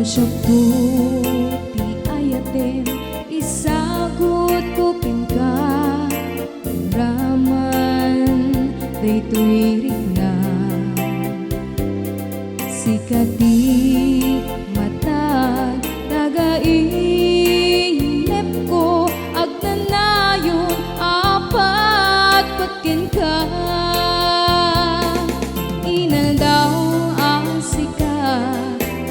siya po ti ayaten isagot ko pinka raman daytoy rigna sikati matag tagainep ko agnanayon apat patken ka inal daw ang sika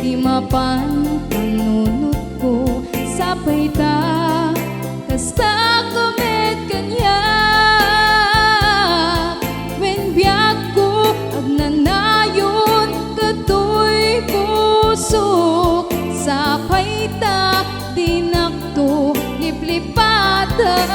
di mapan panunot ko sapay ta kasta kumet kanya when biyak ko agnanayon katoy pusok sapay ta dinakto liplipatan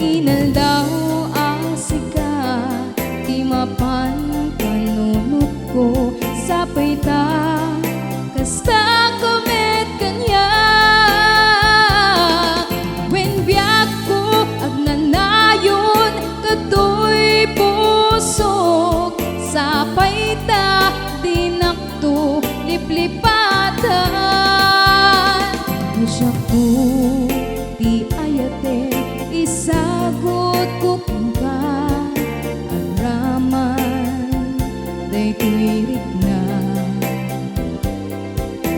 inal daw ang sika di mapan panunot ko sapay ta kasta kumet kanya when biyak ko agnanayon katoy pusok sapay ta dinakto liplipatan siya po di ayaten isagot ko pinka agraman daytoy rigna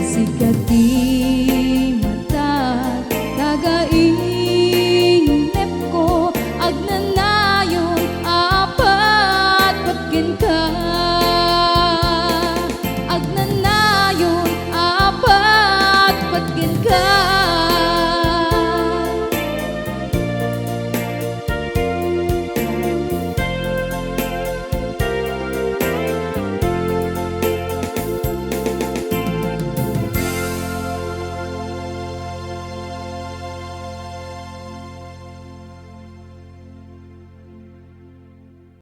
sikati